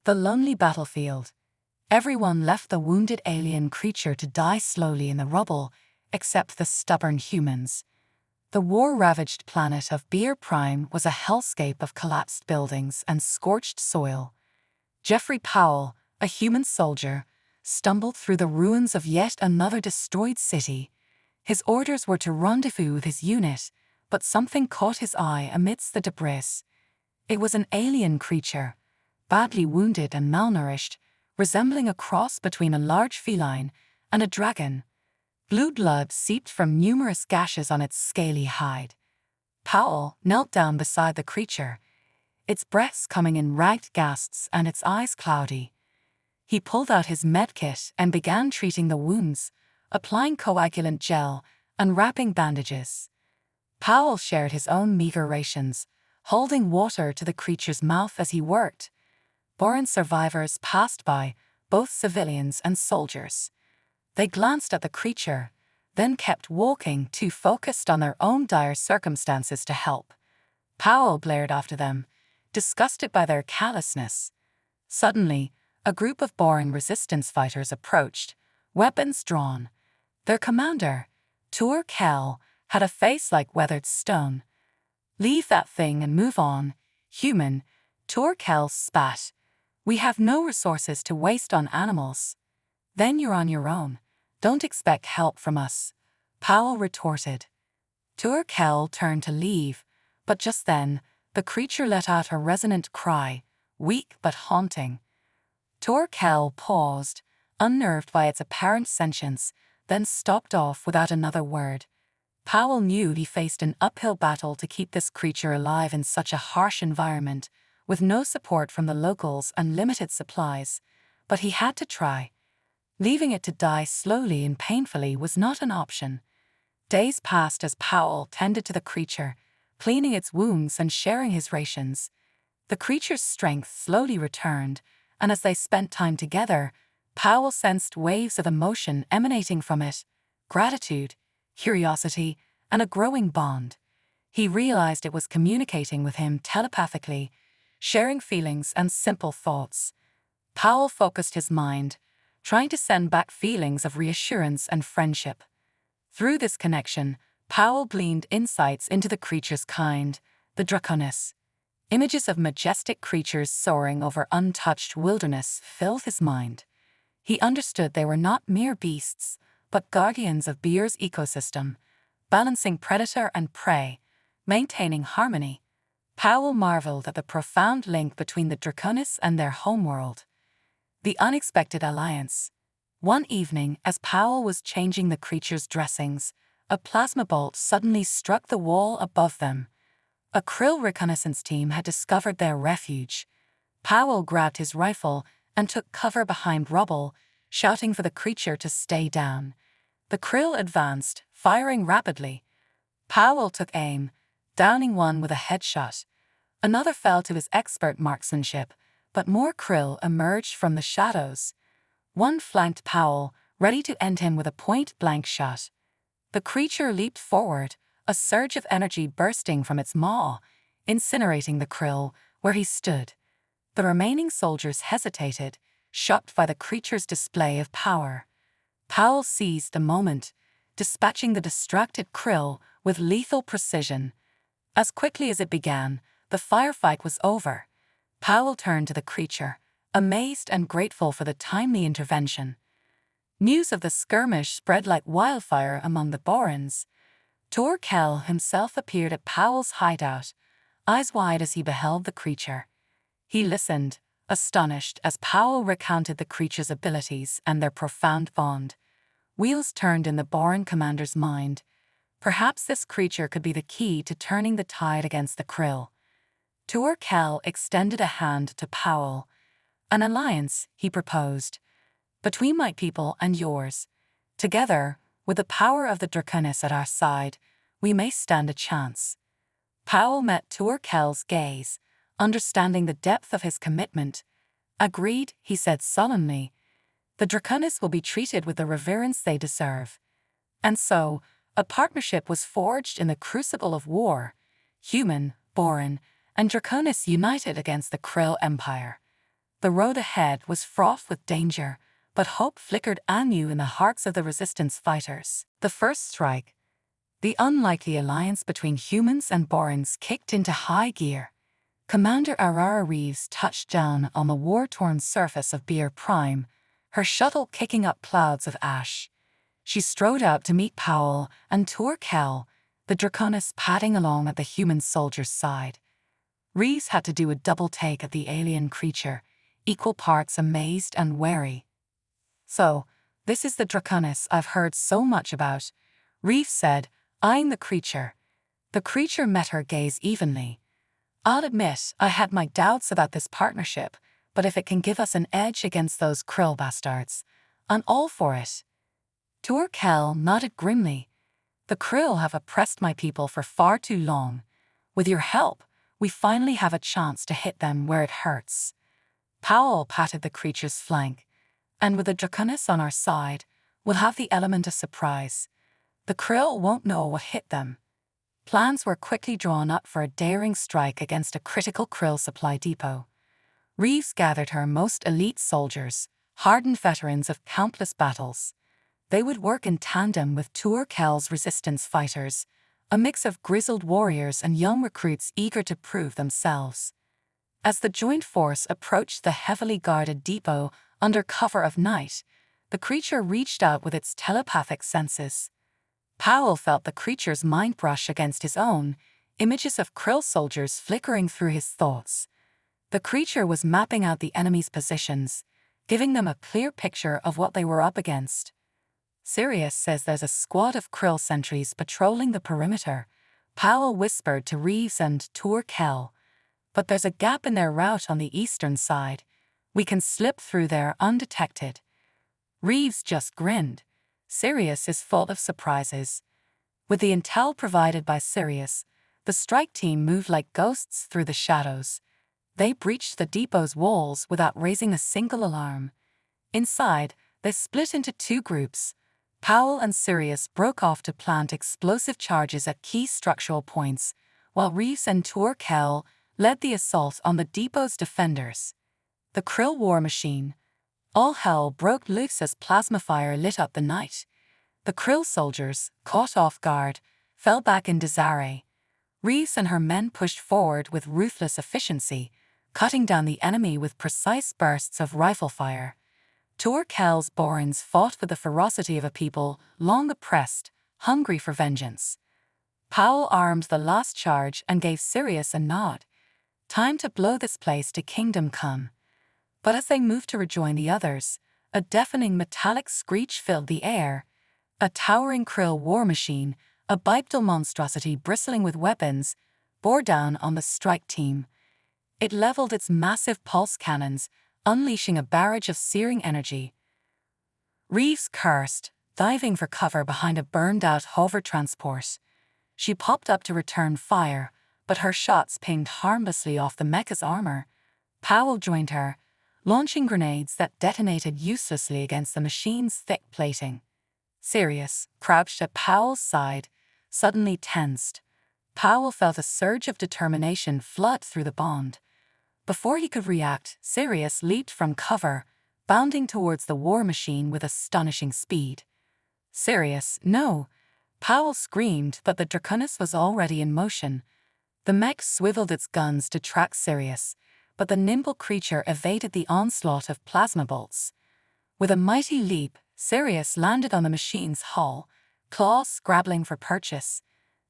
The lonely battlefield. Everyone left the wounded alien creature to die slowly in the rubble, except the stubborn humans. The war-ravaged planet of Beer Prime was a hellscape of collapsed buildings and scorched soil. Jeffrey Powell, a human soldier, stumbled through the ruins of yet another destroyed city. His orders were to rendezvous with his unit, but something caught his eye amidst the debris. It was an alien creature, badly wounded and malnourished, resembling a cross between a large feline and a dragon. Blue blood seeped from numerous gashes on its scaly hide. Powell knelt down beside the creature, its breaths coming in ragged gasps and its eyes cloudy. He pulled out his medkit and began treating the wounds, applying coagulant gel and wrapping bandages. Powell shared his own meager rations, holding water to the creature's mouth as he worked. Boran survivors passed by, both civilians and soldiers. They glanced at the creature, then kept walking, too focused on their own dire circumstances to help. Powell glared after them, disgusted by their callousness. Suddenly, a group of Boran resistance fighters approached, weapons drawn. Their commander, Tur Kel, had a face like weathered stone. "Leave that thing and move on, human," Tur Kel spat. "We have no resources to waste on animals." "Then you're on your own. Don't expect help from us," Powell retorted. Tur Kel turned to leave, but just then, the creature let out a resonant cry, weak but haunting. Tur Kel paused, unnerved by its apparent sentience, then stopped off without another word. Powell knew he faced an uphill battle to keep this creature alive in such a harsh environment, with no support from the locals and limited supplies, but he had to try. Leaving it to die slowly and painfully was not an option. Days passed as Powell tended to the creature, cleaning its wounds and sharing his rations. The creature's strength slowly returned, and as they spent time together, Powell sensed waves of emotion emanating from it: gratitude, curiosity, and a growing bond. He realized it was communicating with him telepathically, sharing feelings and simple thoughts. Powell focused his mind, trying to send back feelings of reassurance and friendship. Through this connection, Powell gleaned insights into the creature's kind, the Draconis. Images of majestic creatures soaring over untouched wilderness filled his mind. He understood they were not mere beasts, but guardians of Beer's ecosystem, balancing predator and prey, maintaining harmony. Powell marveled at the profound link between the Draconis and their homeworld. The unexpected alliance. One evening, as Powell was changing the creature's dressings, a plasma bolt suddenly struck the wall above them. A Krill reconnaissance team had discovered their refuge. Powell grabbed his rifle and took cover behind rubble, shouting for the creature to stay down. The Krill advanced, firing rapidly. Powell took aim, downing one with a headshot. Another fell to his expert marksmanship, but more Krill emerged from the shadows. One flanked Powell, ready to end him with a point-blank shot. The creature leaped forward, a surge of energy bursting from its maw, incinerating the Krill where he stood. The remaining soldiers hesitated, shocked by the creature's display of power. Powell seized the moment, dispatching the distracted Krill with lethal precision. As quickly as it began, the firefight was over. Powell turned to the creature, amazed and grateful for the timely intervention. News of the skirmish spread like wildfire among the Borans. Tur Kel himself appeared at Powell's hideout, eyes wide as he beheld the creature. He listened, astonished, as Powell recounted the creature's abilities and their profound bond. Wheels turned in the Boran commander's mind. Perhaps this creature could be the key to turning the tide against the Krill. Tur Kel extended a hand to Powell. "An alliance," he proposed, "between my people and yours. Together, with the power of the Draconis at our side, we may stand a chance." Powell met Tur Kel's gaze, understanding the depth of his commitment. "Agreed," he said sullenly. "The Draconis will be treated with the reverence they deserve." And so, a partnership was forged in the crucible of war. Human, Boran, and Draconis united against the Krill Empire. The road ahead was fraught with danger, but hope flickered anew in the hearts of the resistance fighters. The first strike, the unlikely alliance between humans and Borans, kicked into high gear. Commander Aurora Reeves touched down on the war-torn surface of Beer Prime, her shuttle kicking up clouds of ash. She strode out to meet Powell and Tuor Kel, the Draconis padding along at the human soldier's side. Reeves had to do a double take at the alien creature, equal parts amazed and wary. "So, this is the Draconis I've heard so much about," Reeves said, eyeing the creature. The creature met her gaze evenly. "I'll admit I had my doubts about this partnership, but if it can give us an edge against those Krill bastards, I'm all for it." Tuor Kel nodded grimly. "The Krill have oppressed my people for far too long. With your help, we finally have a chance to hit them where it hurts." Powell patted the creature's flank. "And with the Draconis on our side, we'll have the element of surprise. The Krill won't know what hit them." Plans were quickly drawn up for a daring strike against a critical Krill supply depot. Reeves gathered her most elite soldiers, hardened veterans of countless battles. They would work in tandem with Tuor Kel's resistance fighters, a mix of grizzled warriors and young recruits eager to prove themselves. As the joint force approached the heavily guarded depot under cover of night, the creature reached out with its telepathic senses. Powell felt the creature's mind brush against his own, images of Krill soldiers flickering through his thoughts. The creature was mapping out the enemy's positions, giving them a clear picture of what they were up against. "Sirius says there's a squad of Krill sentries patrolling the perimeter," Powell whispered to Reeves and Tuor Kel. "But there's a gap in their route on the eastern side. We can slip through there undetected." Reeves just grinned. Sirius is full of surprises. With the intel provided by Sirius, the strike team moved like ghosts through the shadows. They breached the depot's walls without raising a single alarm. Inside, they split into two groups. Powell and Sirius broke off to plant explosive charges at key structural points, while Reeves and Tuor Kel led the assault on the depot's defenders. The Krill war machine. All hell broke loose as plasma fire lit up the night. The Krill soldiers, caught off guard, fell back in disarray. Reeves and her men pushed forward with ruthless efficiency, cutting down the enemy with precise bursts of rifle fire. Tuor Kel's Borans fought with the ferocity of a people long oppressed, hungry for vengeance. Powell armed the last charge and gave Sirius a nod. Time to blow this place to kingdom come. But as they moved to rejoin the others, a deafening metallic screech filled the air. A towering Krill war machine, a bipedal monstrosity bristling with weapons, bore down on the strike team. It leveled its massive pulse cannons, unleashing a barrage of searing energy. Reeves cursed, diving for cover behind a burned-out hover transport. She popped up to return fire, but her shots pinged harmlessly off the mecha's armor. Powell joined her, launching grenades that detonated uselessly against the machine's thick plating. Sirius, crouched at Powell's side, suddenly tensed. Powell felt a surge of determination flood through the bond. Before he could react, Sirius leaped from cover, bounding towards the war machine with astonishing speed. "Sirius, no!" Powell screamed, but the Draconis was already in motion. The mech swiveled its guns to track Sirius, but the nimble creature evaded the onslaught of plasma bolts. With a mighty leap, Sirius landed on the machine's hull, claws scrabbling for purchase.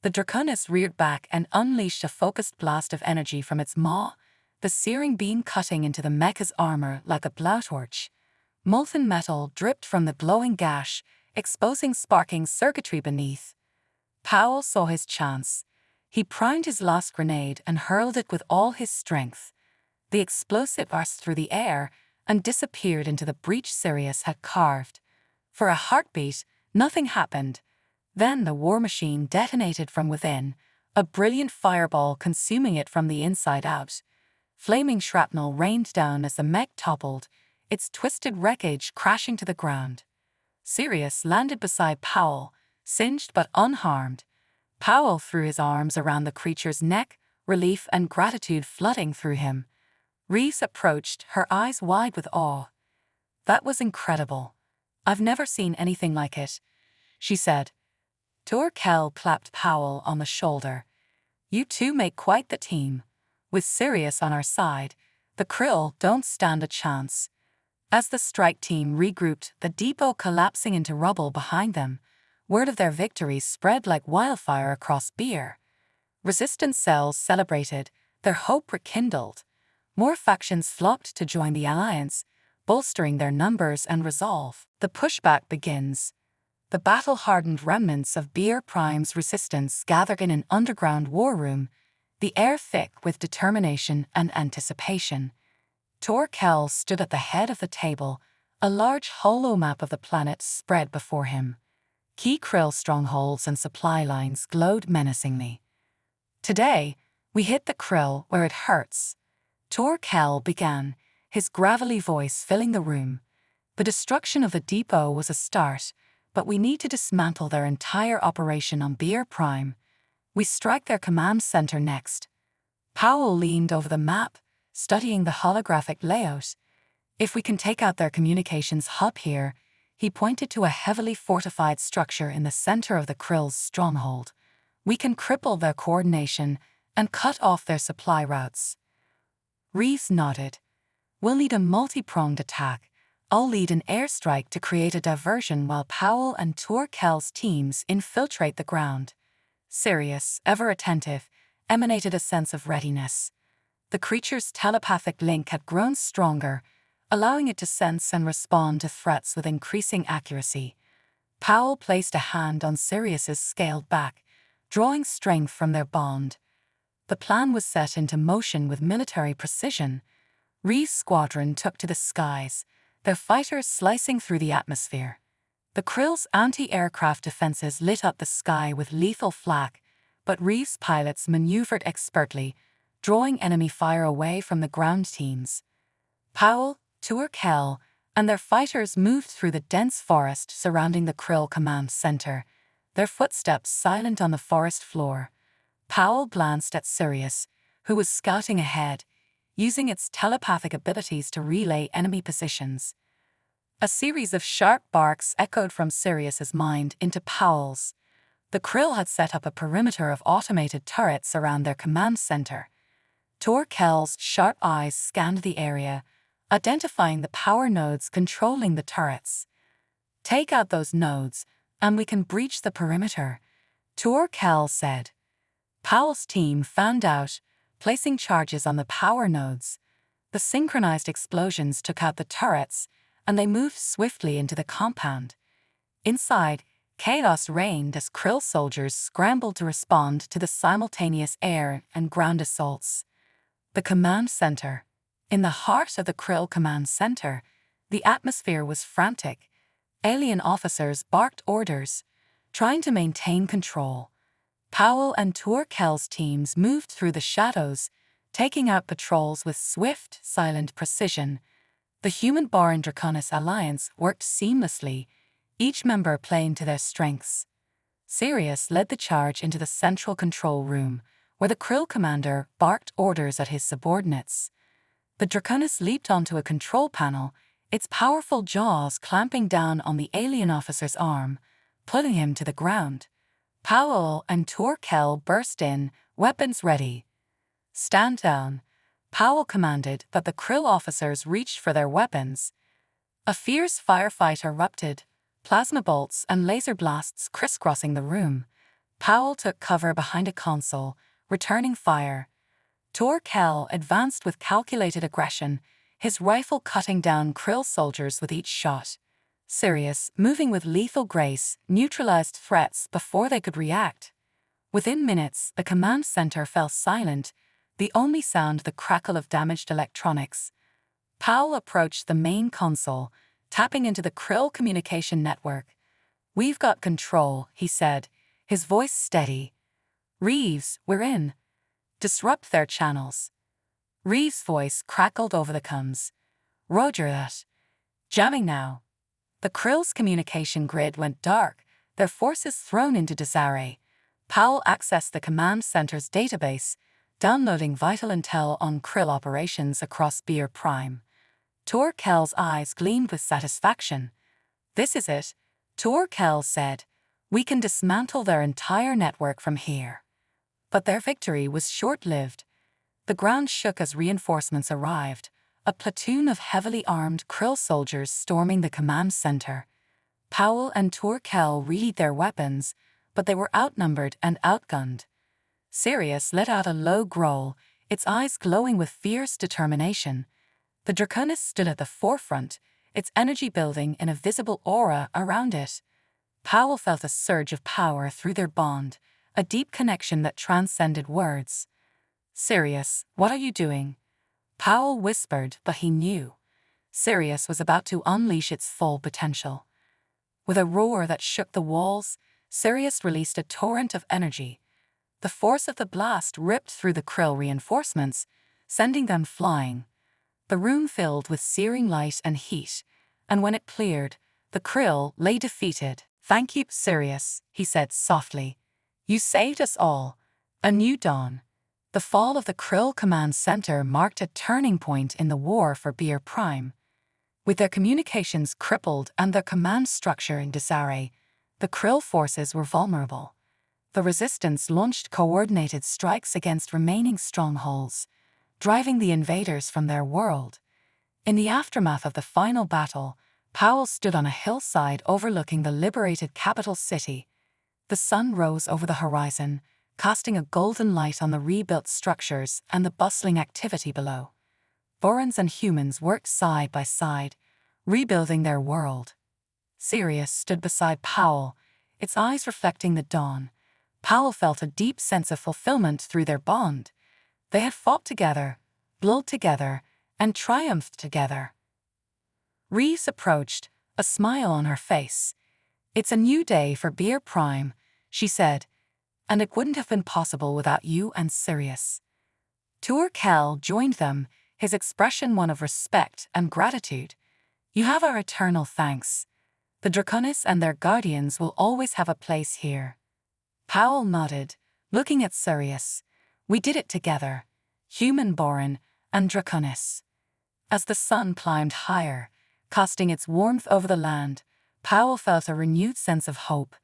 The Draconis reared back and unleashed a focused blast of energy from its maw, the searing beam cutting into the mecha's armor like a blowtorch. Molten metal dripped from the glowing gash, exposing sparking circuitry beneath. Powell saw his chance. He primed his last grenade and hurled it with all his strength. The explosive burst through the air and disappeared into the breach Sirius had carved. For a heartbeat, nothing happened. Then the war machine detonated from within, a brilliant fireball consuming it from the inside out. Flaming shrapnel rained down as the mech toppled, its twisted wreckage crashing to the ground. Sirius landed beside Powell, singed but unharmed. Powell threw his arms around the creature's neck, relief and gratitude flooding through him. Reese approached, her eyes wide with awe. "That was incredible. I've never seen anything like it," she said. Torkel clapped Powell on the shoulder. "You two make quite the team. With Sirius on our side, the Krill don't stand a chance." As the strike team regrouped, the depot collapsing into rubble behind them, word of their victories spread like wildfire across Beer. Resistance cells celebrated, their hope rekindled. More factions flocked to join the alliance, bolstering their numbers and resolve. The pushback begins. The battle-hardened remnants of Beer Prime's resistance gather in an underground war room, the air thick with determination and anticipation. Torkel stood at the head of the table, a large holo map of the planet spread before him. Key Krill strongholds and supply lines glowed menacingly. "Today, we hit the Krill where it hurts," Torkel began, his gravelly voice filling the room. "The destruction of the depot was a start, but we need to dismantle their entire operation on Beer Prime. We strike their command center next." Powell leaned over the map, studying the holographic layout. "If we can take out their communications hub here," he pointed to a heavily fortified structure in the center of the Krill's stronghold, "we can cripple their coordination and cut off their supply routes." Reese nodded. "We'll need a multi-pronged attack. I'll lead an airstrike to create a diversion while Powell and Torkel's teams infiltrate the ground." Sirius, ever attentive, emanated a sense of readiness. The creature's telepathic link had grown stronger, allowing it to sense and respond to threats with increasing accuracy. Powell placed a hand on Sirius's scaled back, drawing strength from their bond. The plan was set into motion with military precision. Reese's squadron took to the skies, their fighters slicing through the atmosphere. The Krill's anti-aircraft defenses lit up the sky with lethal flak, but Reese's pilots maneuvered expertly, drawing enemy fire away from the ground teams. Powell, Torkel, and their fighters moved through the dense forest surrounding the Krill command center, their footsteps silent on the forest floor. Powell glanced at Sirius, who was scouting ahead, using its telepathic abilities to relay enemy positions. A series of sharp barks echoed from Sirius's mind into Powell's. The Krill had set up a perimeter of automated turrets around their command center. Torkel's sharp eyes scanned the area, identifying the power nodes controlling the turrets. "Take out those nodes, and we can breach the perimeter," Torkel said. Powell's team fanned out, placing charges on the power nodes. The synchronized explosions took out the turrets, and they moved swiftly into the compound. Inside, chaos reigned as Krill soldiers scrambled to respond to the simultaneous air and ground assaults. The command center. In the heart of the Krill command center, the atmosphere was frantic. Alien officers barked orders, trying to maintain control. Powell and Torkel's teams moved through the shadows, taking out patrols with swift, silent precision. The human-born Draconis alliance worked seamlessly, each member playing to their strengths. Sirius led the charge into the central control room, where the Krill commander barked orders at his subordinates. The Draconis leaped onto a control panel, its powerful jaws clamping down on the alien officer's arm, pulling him to the ground. Powell and Torkel burst in, weapons ready. "Stand down," Powell commanded, but the Krill officers reached for their weapons. A fierce firefight erupted, plasma bolts and laser blasts crisscrossing the room. Powell took cover behind a console, returning fire. Torkel advanced with calculated aggression, his rifle cutting down Krill soldiers with each shot. Sirius, moving with lethal grace, neutralized threats before they could react. Within minutes, the command center fell silent, the only sound the crackle of damaged electronics. Powell approached the main console, tapping into the Krill communication network. "We've got control," he said, his voice steady. "Reeves, we're in. Disrupt their channels." Reeves' voice crackled over the comms. "Roger that. Jamming now." The Krill's communication grid went dark, their forces thrown into disarray. Powell accessed the command center's database, downloading vital intel on krill operations across Beer Prime. Torkel's eyes gleamed with satisfaction. "This is it," Torkel said. "We can dismantle their entire network from here." But their victory was short-lived. The ground shook as reinforcements arrived, a platoon of heavily armed krill soldiers storming the command center. Powell and Torkel readied their weapons, but they were outnumbered and outgunned. Sirius let out a low growl, its eyes glowing with fierce determination. The Draconis stood at the forefront, its energy building in a visible aura around it. Powell felt a surge of power through their bond, a deep connection that transcended words. "Sirius, what are you doing?" Powell whispered, but he knew. Sirius was about to unleash its full potential. With a roar that shook the walls, Sirius released a torrent of energy. The force of the blast ripped through the krill reinforcements, sending them flying. The room filled with searing light and heat, and when it cleared, the krill lay defeated. "Thank you, Sirius," he said softly. "You saved us all." A new dawn. The fall of the Krill Command Center marked a turning point in the war for Beer Prime. With their communications crippled and their command structure in disarray, the Krill forces were vulnerable. The Resistance launched coordinated strikes against remaining strongholds, driving the invaders from their world. In the aftermath of the final battle, Powell stood on a hillside overlooking the liberated capital city. The sun rose over the horizon, casting a golden light on the rebuilt structures and the bustling activity below. Borans and humans worked side by side, rebuilding their world. Sirius stood beside Powell, its eyes reflecting the dawn. Powell felt a deep sense of fulfillment through their bond. They had fought together, bled together, and triumphed together. Reese approached, a smile on her face. "It's a new day for Beer Prime," she said, "and it wouldn't have been possible without you and Sirius." Torkel joined them, his expression one of respect and gratitude. "You have our eternal thanks. The Draconis and their guardians will always have a place here." Powell nodded, looking at Sirius. "We did it together, human-born and Draconis." As the sun climbed higher, casting its warmth over the land, Powell felt a renewed sense of hope.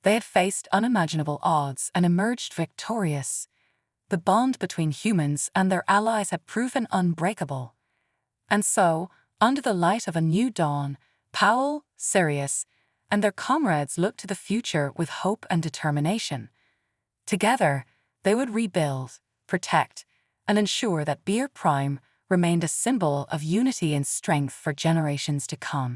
They had faced unimaginable odds and emerged victorious. The bond between humans and their allies had proven unbreakable. And so, under the light of a new dawn, Powell, Sirius, and their comrades looked to the future with hope and determination. Together, they would rebuild, protect, and ensure that Beer Prime remained a symbol of unity and strength for generations to come.